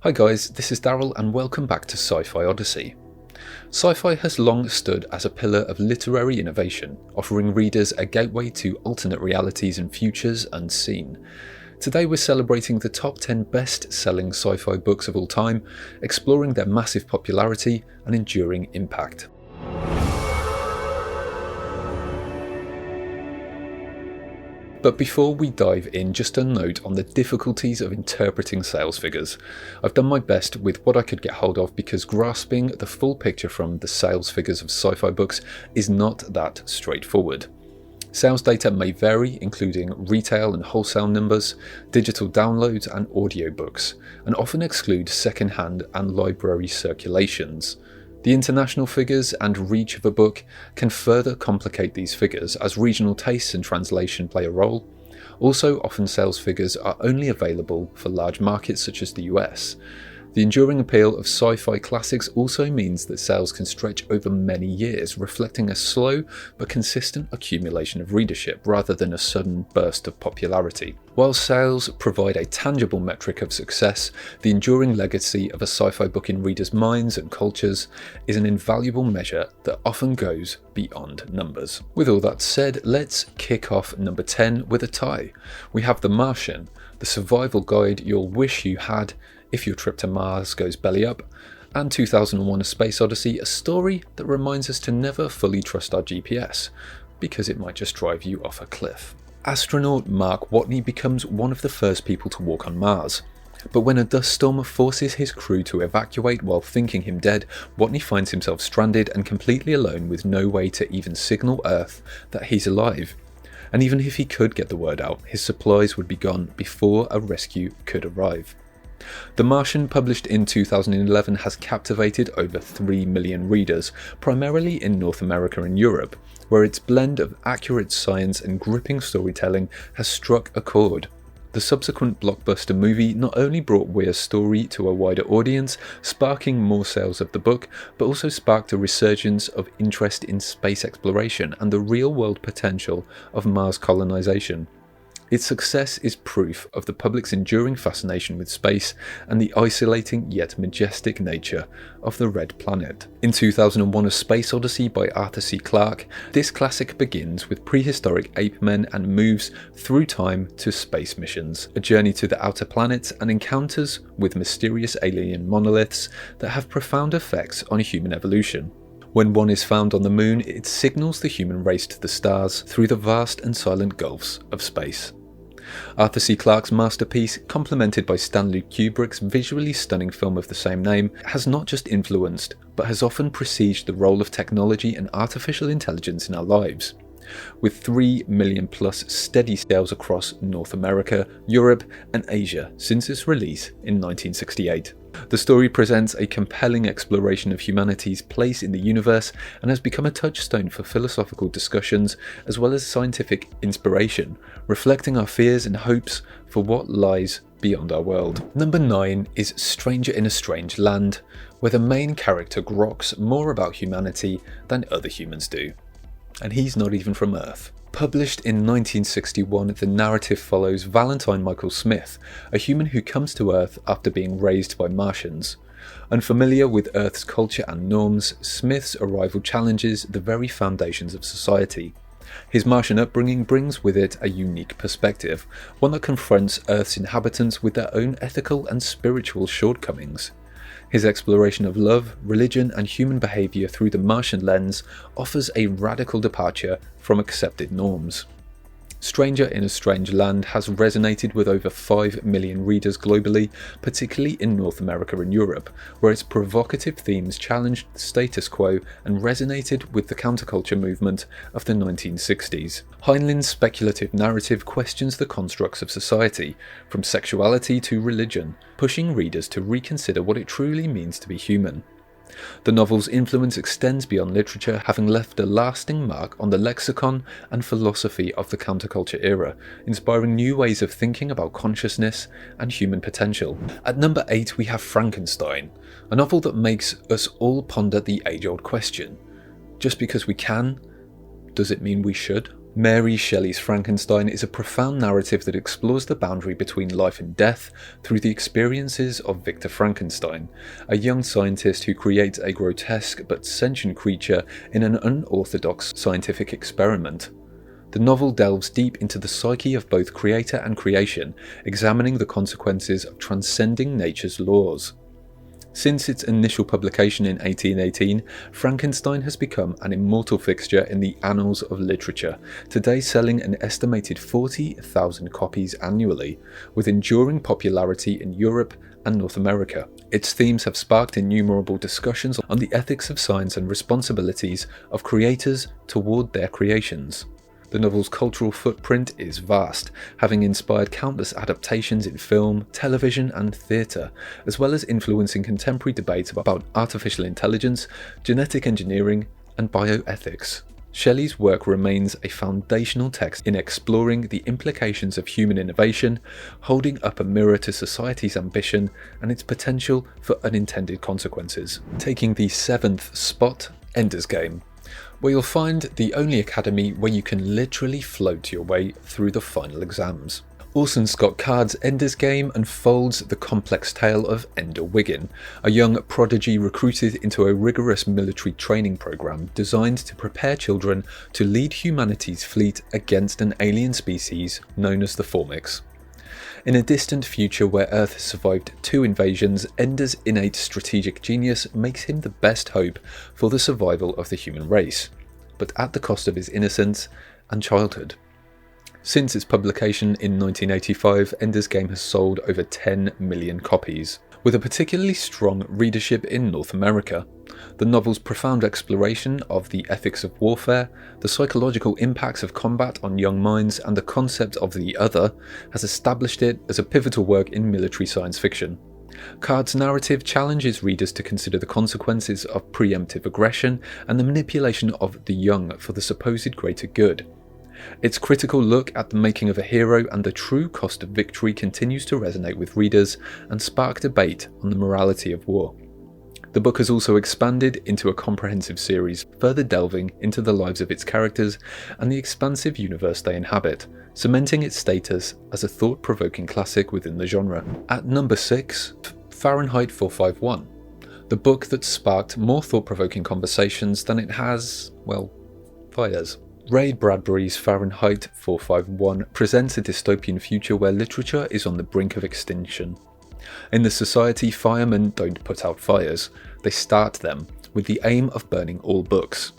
Hi guys, this is Daryl and welcome back to Sci-Fi Odyssey. Sci-fi has long stood as a pillar of literary innovation, offering readers a gateway to alternate realities and futures unseen. Today we're celebrating the top 10 best-selling sci-fi books of all time, exploring their massive popularity and enduring impact. But before we dive in, just a note on the difficulties of interpreting sales figures. I've done my best with what I could get hold of because grasping the full picture from the sales figures of sci-fi books is not that straightforward. Sales data may vary, including retail and wholesale numbers, digital downloads and audiobooks, and often exclude second-hand and library circulations. The international figures and reach of a book can further complicate these figures as regional tastes and translation play a role. Also, often sales figures are only available for large markets such as the US. The enduring appeal of sci-fi classics also means that sales can stretch over many years, reflecting a slow but consistent accumulation of readership rather than a sudden burst of popularity. While sales provide a tangible metric of success, the enduring legacy of a sci-fi book in readers' minds and cultures is an invaluable measure that often goes beyond numbers. With all that said, let's kick off number 10 with a tie. We have The Martian, the survival guide you'll wish you had if your trip to Mars goes belly up, and 2001: A Space Odyssey, a story that reminds us to never fully trust our GPS, because it might just drive you off a cliff. Astronaut Mark Watney becomes one of the first people to walk on Mars. But when a dust storm forces his crew to evacuate while thinking him dead, Watney finds himself stranded and completely alone with no way to even signal Earth that he's alive. And even if he could get the word out, his supplies would be gone before a rescue could arrive. The Martian, published in 2011, has captivated over 3 million readers, primarily in North America and Europe, where its blend of accurate science and gripping storytelling has struck a chord. The subsequent blockbuster movie not only brought Weir's story to a wider audience, sparking more sales of the book, but also sparked a resurgence of interest in space exploration and the real-world potential of Mars colonization. Its success is proof of the public's enduring fascination with space and the isolating yet majestic nature of the Red Planet. In 2001: A Space Odyssey by Arthur C. Clarke, this classic begins with prehistoric ape men and moves through time to space missions, a journey to the outer planets and encounters with mysterious alien monoliths that have profound effects on human evolution. When one is found on the moon, it signals the human race to the stars through the vast and silent gulfs of space. Arthur C. Clarke's masterpiece, complemented by Stanley Kubrick's visually stunning film of the same name, has not just influenced, but has often presaged the role of technology and artificial intelligence in our lives. With 3 million plus steady sales across North America, Europe and Asia since its release in 1968. The story presents a compelling exploration of humanity's place in the universe and has become a touchstone for philosophical discussions as well as scientific inspiration, reflecting our fears and hopes for what lies beyond our world. Number 9 is Stranger in a Strange Land, where the main character groks more about humanity than other humans do. And he's not even from Earth. Published in 1961, the narrative follows Valentine Michael Smith, a human who comes to Earth after being raised by Martians. Unfamiliar with Earth's culture and norms, Smith's arrival challenges the very foundations of society. His Martian upbringing brings with it a unique perspective, one that confronts Earth's inhabitants with their own ethical and spiritual shortcomings. His exploration of love, religion and human behaviour through the Martian lens offers a radical departure from accepted norms. Stranger in a Strange Land has resonated with over 5 million readers globally, particularly in North America and Europe, where its provocative themes challenged the status quo and resonated with the counterculture movement of the 1960s. Heinlein's speculative narrative questions the constructs of society, from sexuality to religion, pushing readers to reconsider what it truly means to be human. The novel's influence extends beyond literature, having left a lasting mark on the lexicon and philosophy of the counterculture era, inspiring new ways of thinking about consciousness and human potential. At number 8 we have Frankenstein, a novel that makes us all ponder the age-old question: just because we can, does it mean we should? Mary Shelley's Frankenstein is a profound narrative that explores the boundary between life and death through the experiences of Victor Frankenstein, a young scientist who creates a grotesque but sentient creature in an unorthodox scientific experiment. The novel delves deep into the psyche of both creator and creation, examining the consequences of transcending nature's laws. Since its initial publication in 1818, Frankenstein has become an immortal fixture in the annals of literature, today selling an estimated 40,000 copies annually, with enduring popularity in Europe and North America. Its themes have sparked innumerable discussions on the ethics of science and responsibilities of creators toward their creations. The novel's cultural footprint is vast, having inspired countless adaptations in film, television and theatre, as well as influencing contemporary debates about artificial intelligence, genetic engineering and bioethics. Shelley's work remains a foundational text in exploring the implications of human innovation, holding up a mirror to society's ambition and its potential for unintended consequences. Taking the 7th spot, Ender's Game, where you'll find the only academy where you can literally float your way through the final exams. Orson Scott Card's Ender's Game unfolds the complex tale of Ender Wiggin, a young prodigy recruited into a rigorous military training program designed to prepare children to lead humanity's fleet against an alien species known as the Formics. In a distant future where Earth has survived 2 invasions, Ender's innate strategic genius makes him the best hope for the survival of the human race, but at the cost of his innocence and childhood. Since its publication in 1985, Ender's Game has sold over 10 million copies, with a particularly strong readership in North America. The novel's profound exploration of the ethics of warfare, the psychological impacts of combat on young minds, and the concept of the other has established it as a pivotal work in military science fiction. Card's narrative challenges readers to consider the consequences of preemptive aggression and the manipulation of the young for the supposed greater good. Its critical look at the making of a hero and the true cost of victory continues to resonate with readers and spark debate on the morality of war. The book has also expanded into a comprehensive series, further delving into the lives of its characters and the expansive universe they inhabit, cementing its status as a thought-provoking classic within the genre. At number 6, Fahrenheit 451, the book that sparked more thought-provoking conversations than it has, well, fires. Ray Bradbury's Fahrenheit 451 presents a dystopian future where literature is on the brink of extinction. In the society, firemen don't put out fires, they start them, with the aim of burning all books.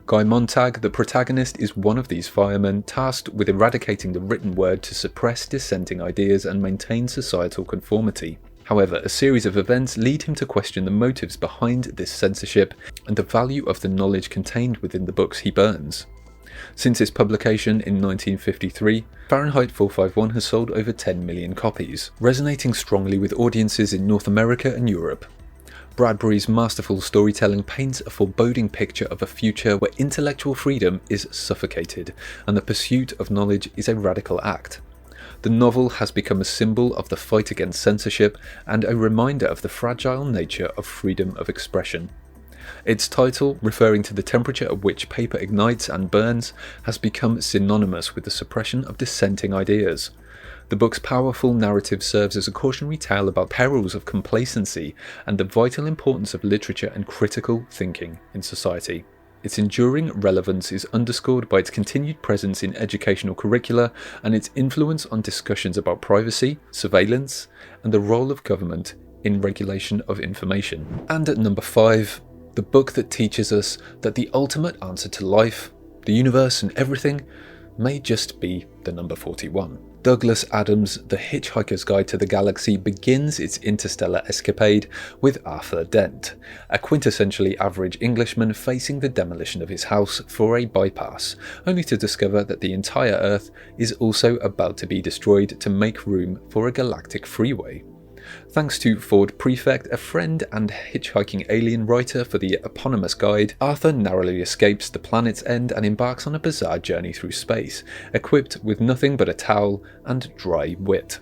Guy Montag, the protagonist, is one of these firemen tasked with eradicating the written word to suppress dissenting ideas and maintain societal conformity. However, a series of events lead him to question the motives behind this censorship and the value of the knowledge contained within the books he burns. Since its publication in 1953, Fahrenheit 451 has sold over 10 million copies, resonating strongly with audiences in North America and Europe. Bradbury's masterful storytelling paints a foreboding picture of a future where intellectual freedom is suffocated and the pursuit of knowledge is a radical act. The novel has become a symbol of the fight against censorship and a reminder of the fragile nature of freedom of expression. Its title, referring to the temperature at which paper ignites and burns, has become synonymous with the suppression of dissenting ideas. The book's powerful narrative serves as a cautionary tale about perils of complacency and the vital importance of literature and critical thinking in society. Its enduring relevance is underscored by its continued presence in educational curricula and its influence on discussions about privacy, surveillance, and the role of government in regulation of information. And at number 5, the book that teaches us that the ultimate answer to life, the universe and everything may just be the number 41. Douglas Adams' The Hitchhiker's Guide to the Galaxy begins its interstellar escapade with Arthur Dent, a quintessentially average Englishman facing the demolition of his house for a bypass, only to discover that the entire Earth is also about to be destroyed to make room for a galactic freeway. Thanks to Ford Prefect, a friend and hitchhiking alien writer for the eponymous guide, Arthur narrowly escapes the planet's end and embarks on a bizarre journey through space, equipped with nothing but a towel and dry wit.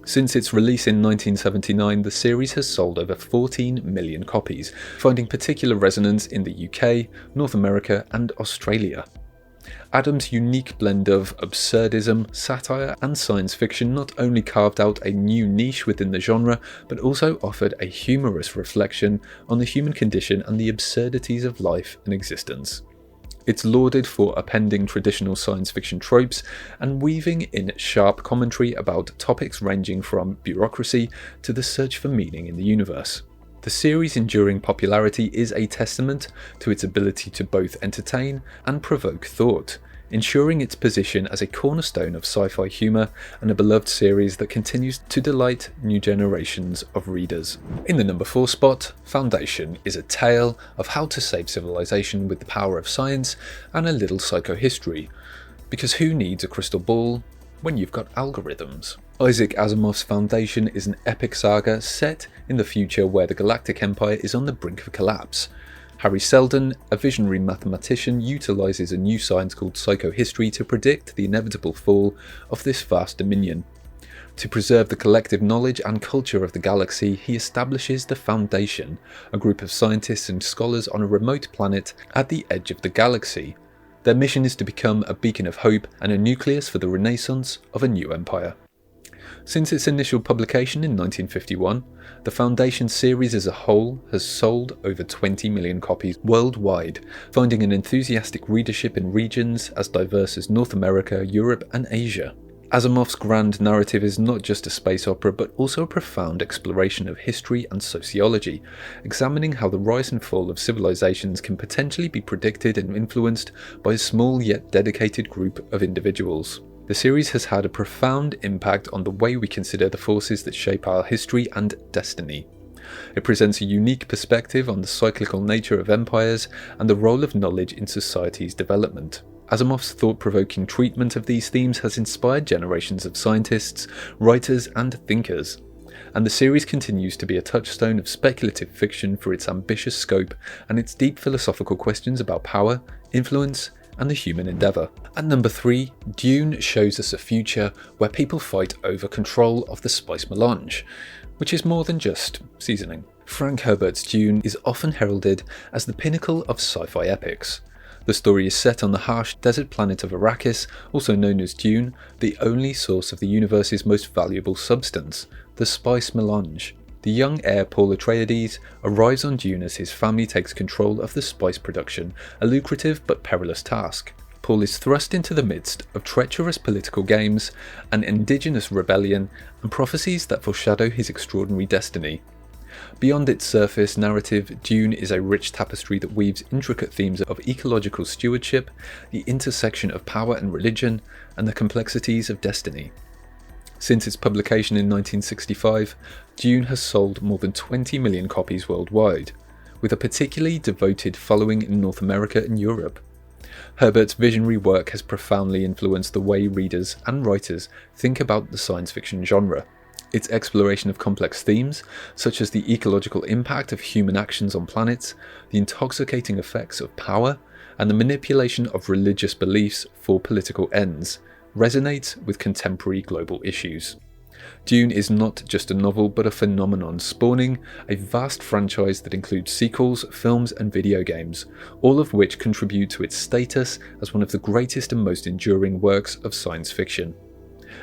Since its release in 1979, the series has sold over 14 million copies, finding particular resonance in the UK, North America and Australia. Adams' unique blend of absurdism, satire, and science fiction not only carved out a new niche within the genre, but also offered a humorous reflection on the human condition and the absurdities of life and existence. It's lauded for appending traditional science fiction tropes and weaving in sharp commentary about topics ranging from bureaucracy to the search for meaning in the universe. The series' enduring popularity is a testament to its ability to both entertain and provoke thought, ensuring its position as a cornerstone of sci-fi humour and a beloved series that continues to delight new generations of readers. In the number 4 spot, Foundation is a tale of how to save civilization with the power of science and a little psychohistory, because who needs a crystal ball when you've got algorithms? Isaac Asimov's Foundation is an epic saga set in the future where the Galactic Empire is on the brink of collapse. Harry Seldon, a visionary mathematician, utilises a new science called psychohistory to predict the inevitable fall of this vast dominion. To preserve the collective knowledge and culture of the galaxy, he establishes the Foundation, a group of scientists and scholars on a remote planet at the edge of the galaxy. Their mission is to become a beacon of hope and a nucleus for the renaissance of a new empire. Since its initial publication in 1951, the Foundation series as a whole has sold over 20 million copies worldwide, finding an enthusiastic readership in regions as diverse as North America, Europe, and Asia. Asimov's grand narrative is not just a space opera, but also a profound exploration of history and sociology, examining how the rise and fall of civilizations can potentially be predicted and influenced by a small yet dedicated group of individuals. The series has had a profound impact on the way we consider the forces that shape our history and destiny. It presents a unique perspective on the cyclical nature of empires and the role of knowledge in society's development. Asimov's thought-provoking treatment of these themes has inspired generations of scientists, writers, and thinkers, and the series continues to be a touchstone of speculative fiction for its ambitious scope and its deep philosophical questions about power, influence, and the human endeavour. At number 3, Dune shows us a future where people fight over control of the spice melange, which is more than just seasoning. Frank Herbert's Dune is often heralded as the pinnacle of sci-fi epics. The story is set on the harsh desert planet of Arrakis, also known as Dune, the only source of the universe's most valuable substance, the spice melange. The young heir Paul Atreides arrives on Dune as his family takes control of the spice production, a lucrative but perilous task. Paul is thrust into the midst of treacherous political games, an indigenous rebellion, and prophecies that foreshadow his extraordinary destiny. Beyond its surface narrative, Dune is a rich tapestry that weaves intricate themes of ecological stewardship, the intersection of power and religion, and the complexities of destiny. Since its publication in 1965, Dune has sold more than 20 million copies worldwide, with a particularly devoted following in North America and Europe. Herbert's visionary work has profoundly influenced the way readers and writers think about the science fiction genre. Its exploration of complex themes, such as the ecological impact of human actions on planets, the intoxicating effects of power, and the manipulation of religious beliefs for political ends, resonates with contemporary global issues. Dune is not just a novel but a phenomenon, spawning a vast franchise that includes sequels, films and video games, all of which contribute to its status as one of the greatest and most enduring works of science fiction.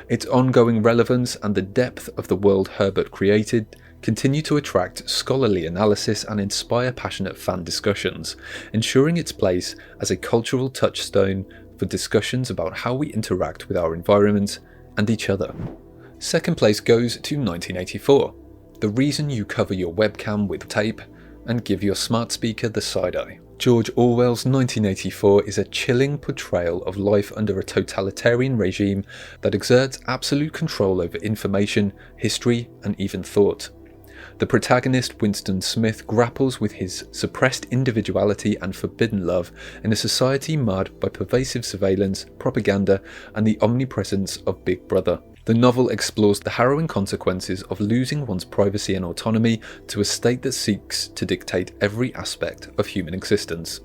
Its ongoing relevance and the depth of the world Herbert created continue to attract scholarly analysis and inspire passionate fan discussions, ensuring its place as a cultural touchstone for discussions about how we interact with our environment and each other. Second place goes to 1984, The Reason You Cover Your Webcam with Tape and Give Your Smart Speaker the Side Eye. George Orwell's 1984 is a chilling portrayal of life under a totalitarian regime that exerts absolute control over information, history, and even thought. The protagonist, Winston Smith, grapples with his suppressed individuality and forbidden love in a society marred by pervasive surveillance, propaganda, and the omnipresence of Big Brother. The novel explores the harrowing consequences of losing one's privacy and autonomy to a state that seeks to dictate every aspect of human existence.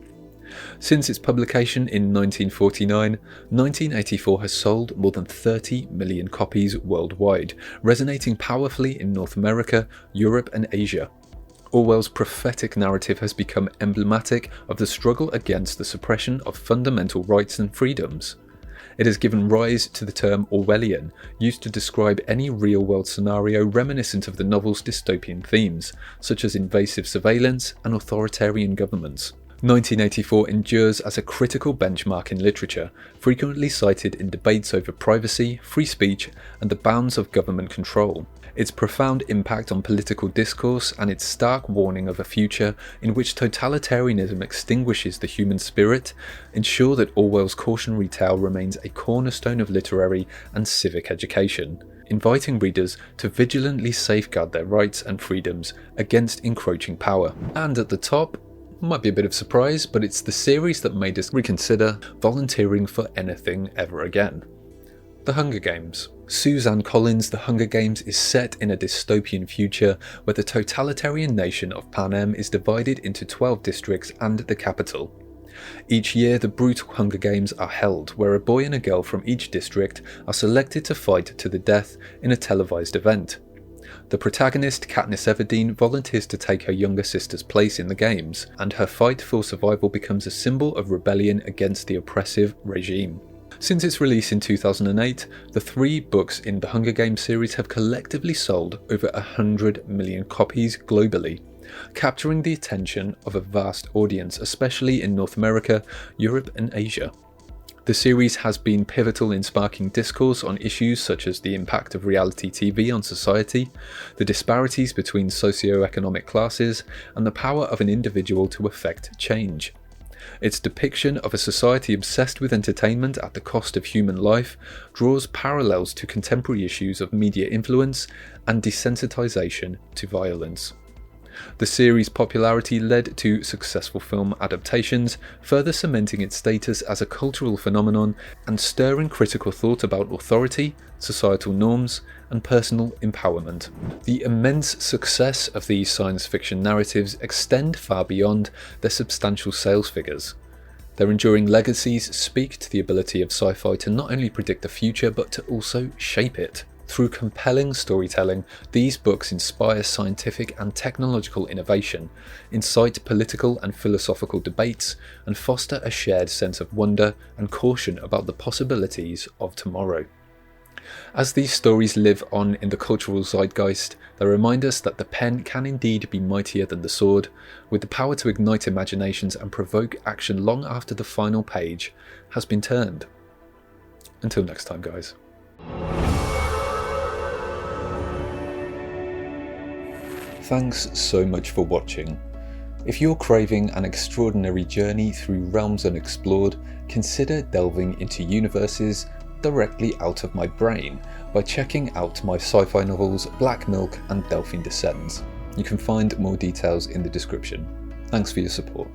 Since its publication in 1949, 1984 has sold more than 30 million copies worldwide, resonating powerfully in North America, Europe and Asia. Orwell's prophetic narrative has become emblematic of the struggle against the suppression of fundamental rights and freedoms. It has given rise to the term Orwellian, used to describe any real-world scenario reminiscent of the novel's dystopian themes, such as invasive surveillance and authoritarian governments. 1984 endures as a critical benchmark in literature, frequently cited in debates over privacy, free speech, and the bounds of government control. Its profound impact on political discourse and its stark warning of a future in which totalitarianism extinguishes the human spirit ensure that Orwell's cautionary tale remains a cornerstone of literary and civic education, inviting readers to vigilantly safeguard their rights and freedoms against encroaching power. And at the top, might be a bit of surprise, but it's the series that made us reconsider volunteering for anything ever again. The Hunger Games. Suzanne Collins' The Hunger Games is set in a dystopian future where the totalitarian nation of Panem is divided into 12 districts and the capital. Each year, the brutal Hunger Games are held, where a boy and a girl from each district are selected to fight to the death in a televised event. The protagonist, Katniss Everdeen, volunteers to take her younger sister's place in the games, and her fight for survival becomes a symbol of rebellion against the oppressive regime. Since its release in 2008, the 3 books in the Hunger Games series have collectively sold over 100 million copies globally, capturing the attention of a vast audience, especially in North America, Europe and Asia. The series has been pivotal in sparking discourse on issues such as the impact of reality TV on society, the disparities between socio-economic classes, and the power of an individual to effect change. Its depiction of a society obsessed with entertainment at the cost of human life draws parallels to contemporary issues of media influence and desensitization to violence. The series' popularity led to successful film adaptations, further cementing its status as a cultural phenomenon and stirring critical thought about authority, societal norms, and personal empowerment. The immense success of these science fiction narratives extend far beyond their substantial sales figures. Their enduring legacies speak to the ability of sci-fi to not only predict the future but to also shape it. Through compelling storytelling, these books inspire scientific and technological innovation, incite political and philosophical debates, and foster a shared sense of wonder and caution about the possibilities of tomorrow. As these stories live on in the cultural zeitgeist, they remind us that the pen can indeed be mightier than the sword, with the power to ignite imaginations and provoke action long after the final page has been turned. Until next time, guys. Thanks so much for watching. If you're craving an extraordinary journey through realms unexplored, consider delving into universes directly out of my brain by checking out my sci-fi novels Black Milk and Delphine Descends. You can find more details in the description. Thanks for your support.